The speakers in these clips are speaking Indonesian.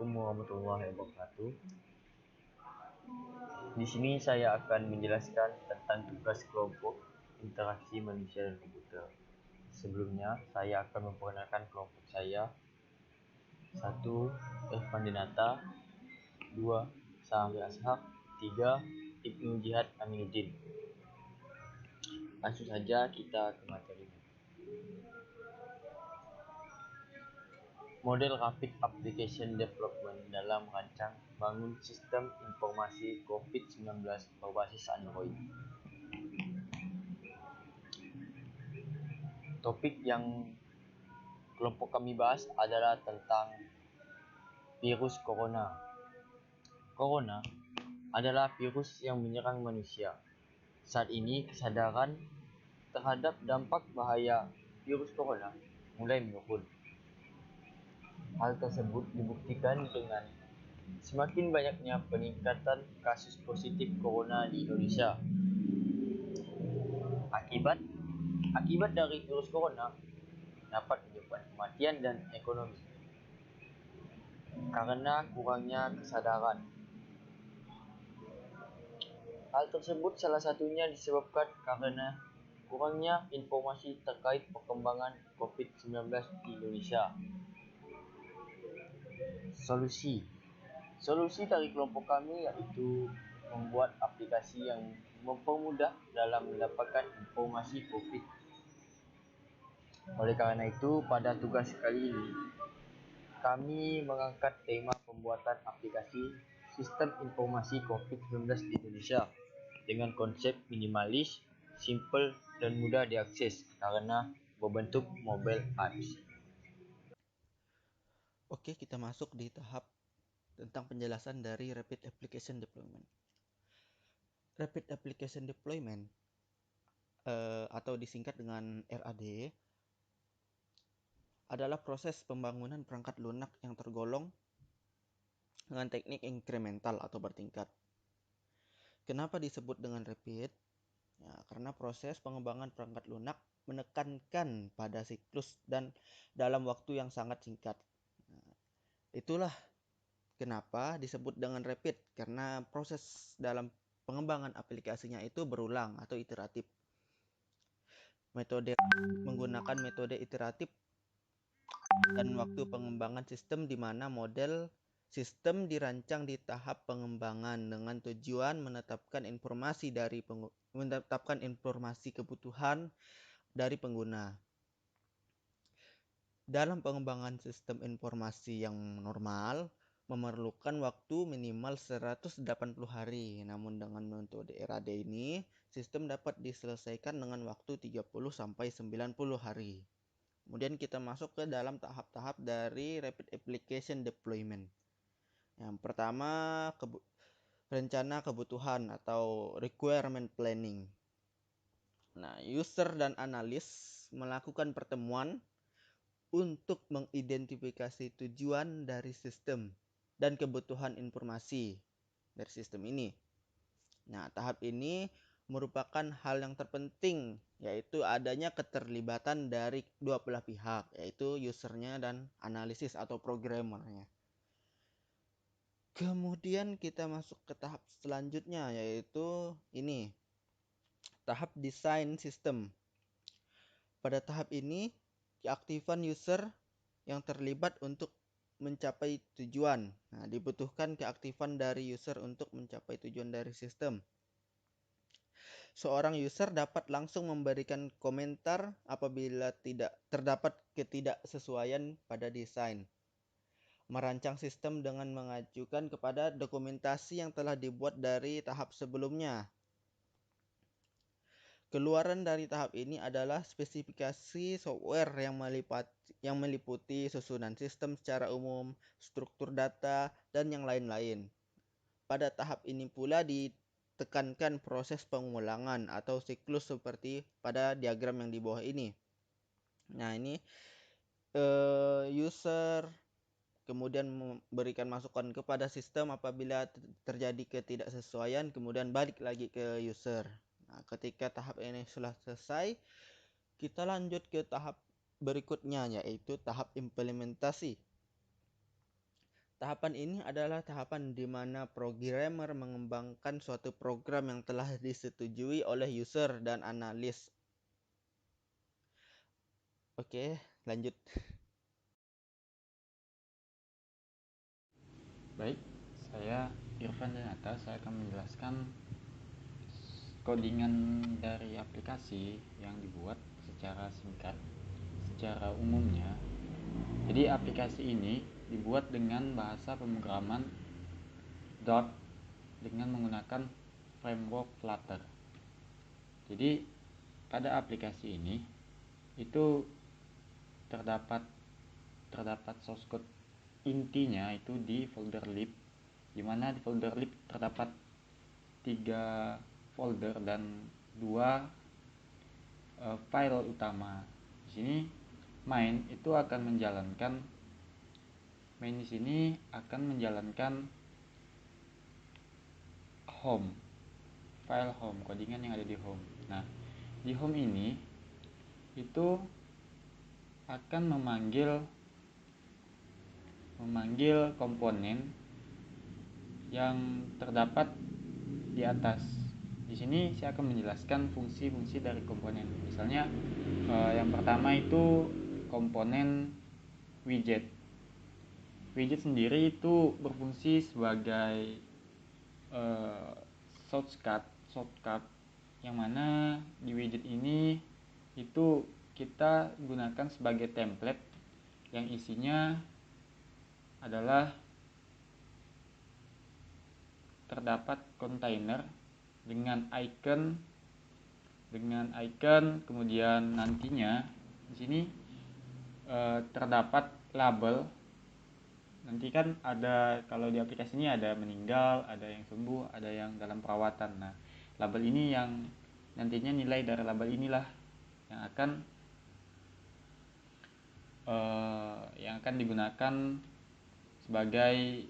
Assalamualaikum warahmatullahi wabarakatuh. Di sini saya akan menjelaskan tentang tugas kelompok interaksi manusia dan komputer. Sebelumnya, saya akan memperkenalkan kelompok saya. 1. Irfan Dinata. 2. Sahri Ashar. 3. Ibnu Jihad Aminuddin. Langsung saja kita ke materinya. Model Rapid Application Development dalam merancang bangun sistem informasi COVID-19 berbasis Android. Topik yang kelompok kami bahas adalah tentang virus corona. Corona adalah virus yang menyerang manusia. Saat ini kesadaran terhadap dampak bahaya virus corona mulai menurun. Hal tersebut dibuktikan dengan semakin banyaknya peningkatan kasus positif corona di Indonesia. Akibat dari virus corona dapat menyebabkan kematian dan ekonomi karena kurangnya kesadaran. Hal tersebut salah satunya disebabkan karena kurangnya informasi terkait perkembangan COVID-19 di Indonesia. Solusi dari kelompok kami yaitu membuat aplikasi yang mempermudah dalam mendapatkan informasi COVID. Oleh karena itu, pada tugas kali ini, kami mengangkat tema pembuatan aplikasi sistem informasi COVID-19 di Indonesia dengan konsep minimalis, simple, dan mudah diakses karena berbentuk mobile apps. Oke, kita masuk di tahap tentang penjelasan dari Rapid Application Deployment. Rapid Application Deployment atau disingkat dengan RAD adalah proses pembangunan perangkat lunak yang tergolong dengan teknik inkremental atau bertingkat. Kenapa disebut dengan rapid? Ya, karena proses pengembangan perangkat lunak menekankan pada siklus dan dalam waktu yang sangat singkat. Nah, itulah kenapa disebut dengan rapid, karena proses dalam pengembangan aplikasinya itu berulang atau iteratif. Menggunakan metode iteratif dan waktu pengembangan sistem di mana model sistem dirancang di tahap pengembangan dengan tujuan menetapkan informasi kebutuhan dari pengguna. Dalam pengembangan sistem informasi yang normal memerlukan waktu minimal 180 hari. Namun dengan metode RAD ini, sistem dapat diselesaikan dengan waktu 30 sampai 90 hari. Kemudian kita masuk ke dalam tahap-tahap dari Rapid Application Deployment. Yang pertama, rencana kebutuhan atau requirement planning. Nah, user dan analis melakukan pertemuan untuk mengidentifikasi tujuan dari sistem dan kebutuhan informasi dari sistem ini. Nah, tahap ini merupakan hal yang terpenting, yaitu adanya keterlibatan dari dua belah pihak, yaitu usernya dan analisis atau programmernya. Kemudian kita masuk ke tahap selanjutnya, yaitu ini, tahap desain sistem. Pada tahap ini, keaktifan user yang terlibat untuk mencapai tujuan. Nah, dibutuhkan keaktifan dari user untuk mencapai tujuan dari sistem. Seorang user dapat langsung memberikan komentar apabila tidak terdapat ketidaksesuaian pada desain. Merancang sistem dengan mengajukan kepada dokumentasi yang telah dibuat dari tahap sebelumnya. Keluaran dari tahap ini adalah spesifikasi software yang meliputi susunan sistem secara umum, struktur data, dan yang lain-lain. Pada tahap ini pula ditekankan proses pengulangan atau siklus seperti pada diagram yang di bawah ini. Nah, ini user kemudian memberikan masukan kepada sistem apabila terjadi ketidaksesuaian, kemudian balik lagi ke user. Nah, ketika tahap ini sudah selesai, kita lanjut ke tahap berikutnya, yaitu tahap implementasi. Tahapan ini adalah tahapan di mana programmer mengembangkan suatu program yang telah disetujui oleh user dan analis. Oke, lanjut. Baik, saya Irfan Danata. Saya akan menjelaskan codingan dari aplikasi yang dibuat secara singkat. Secara umumnya, jadi aplikasi ini dibuat dengan bahasa pemrograman Dart dengan menggunakan framework Flutter. Jadi pada aplikasi ini itu terdapat source code intinya itu di folder lib, di mana di folder lib terdapat 3 folder dan 2 file utama. Di sini main itu akan menjalankan main di sini akan menjalankan home, file home, codingan yang ada di home. Nah, di home ini itu akan memanggil komponen yang terdapat di atas. Di sini saya akan menjelaskan fungsi-fungsi dari komponen. Misalnya yang pertama itu komponen widget. Widget sendiri itu berfungsi sebagai shortcut yang mana di widget ini itu kita gunakan sebagai template yang isinya adalah terdapat kontainer dengan icon kemudian nantinya di sini terdapat label. Nanti kan ada, kalau di aplikasi ini ada meninggal, ada yang sembuh, ada yang dalam perawatan. Nah, label ini yang nantinya nilai dari label inilah yang akan digunakan sebagai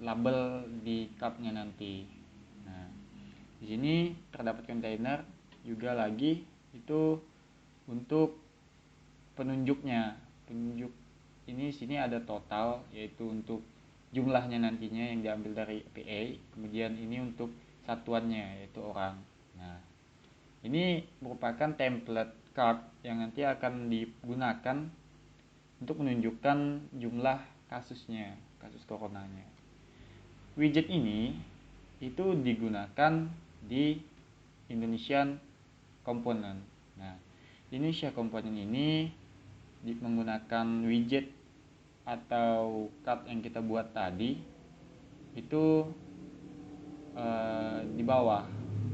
label di cupnya nanti. Nah, di sini terdapat kontainer juga lagi itu untuk penunjuknya. Penunjuk ini sini ada total, yaitu untuk jumlahnya nantinya yang diambil dari API. Kemudian ini untuk satuannya, yaitu orang. Nah, ini merupakan template card yang nanti akan digunakan untuk menunjukkan jumlah kasusnya, kasus coronanya. Widget ini itu digunakan di Indonesian Component. Nah, Indonesia Component ini menggunakan widget atau card yang kita buat tadi itu di bawah.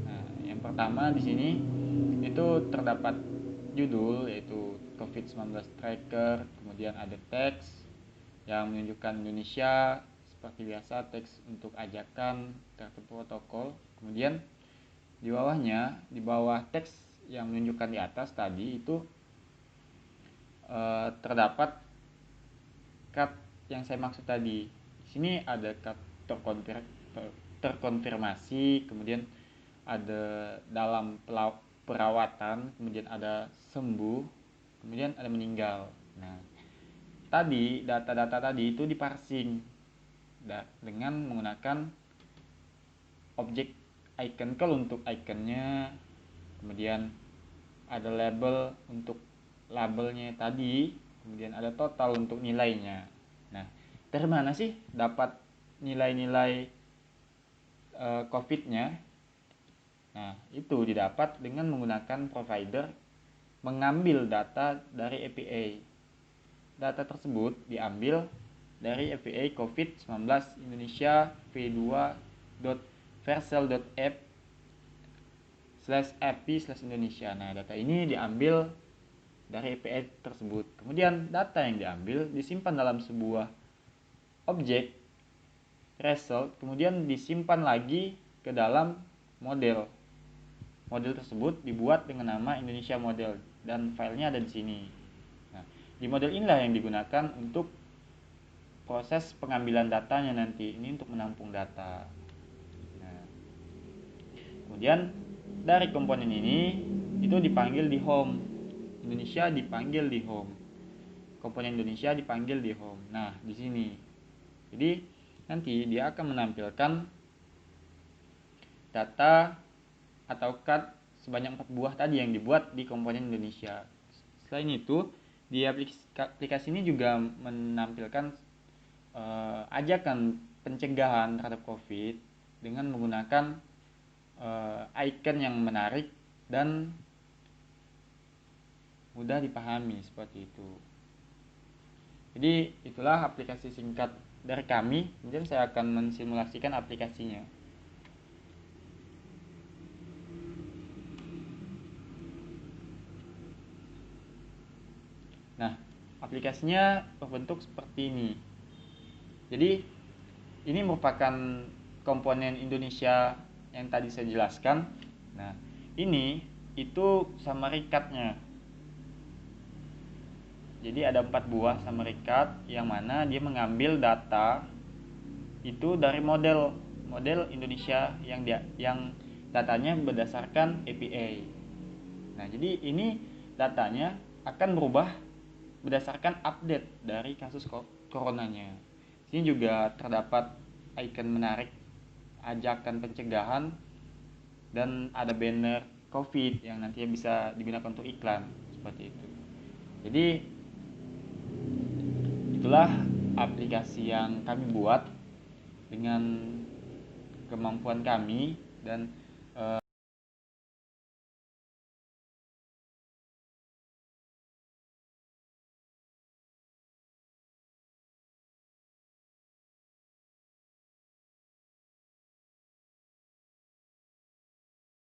Nah, yang pertama di sini itu terdapat judul yaitu COVID-19 tracker, kemudian ada teks yang menunjukkan Indonesia seperti biasa, teks untuk ajakan kartu protokol. Kemudian di bawahnya, di bawah teks yang menunjukkan di atas tadi itu terdapat card yang saya maksud tadi. Di sini ada card terkonfirmasi, kemudian ada dalam perawatan, kemudian ada sembuh, kemudian ada meninggal. Nah, tadi data-data tadi itu diparsing dengan menggunakan objek icon call untuk iconnya, kemudian ada label untuk labelnya tadi, kemudian ada total untuk nilainya. Nah, dari mana sih dapat nilai-nilai COVID-nya? Nah, itu didapat dengan menggunakan provider mengambil data dari API. Data tersebut diambil dari API COVID-19 Indonesia v2.versal.app/api/Indonesia. Nah, data ini diambil dari API tersebut. Kemudian data yang diambil disimpan dalam sebuah objek result, kemudian disimpan lagi ke dalam model. Model tersebut dibuat dengan nama Indonesia Model dan filenya ada di sini. Nah, di model inilah yang digunakan untuk proses pengambilan datanya nanti. Ini untuk menampung data. Nah, kemudian dari komponen ini itu dipanggil di home. Indonesia dipanggil di home. Komponen Indonesia dipanggil di home. Nah, di sini Jadi nanti dia akan menampilkan data atau card sebanyak 4 buah tadi yang dibuat di komponen Indonesia. Selain itu, di aplikasi ini juga menampilkan ajakan pencegahan terhadap COVID dengan menggunakan icon yang menarik dan mudah dipahami seperti itu. Jadi itulah aplikasi singkat dari kami. Kemudian saya akan mensimulasikan aplikasinya. Nah, aplikasinya berbentuk seperti ini. Jadi ini merupakan komponen Indonesia yang tadi saya jelaskan. Nah, ini itu summary card-nya. Jadi ada 4 buah summary card yang mana dia mengambil data itu dari model Indonesia yang datanya berdasarkan APA. Nah, jadi ini datanya akan berubah berdasarkan update dari kasus coronanya. Sini juga terdapat icon menarik, ajakan pencegahan, dan ada banner COVID yang nantinya bisa digunakan untuk iklan seperti itu. Jadi itulah aplikasi yang kami buat dengan kemampuan kami, dan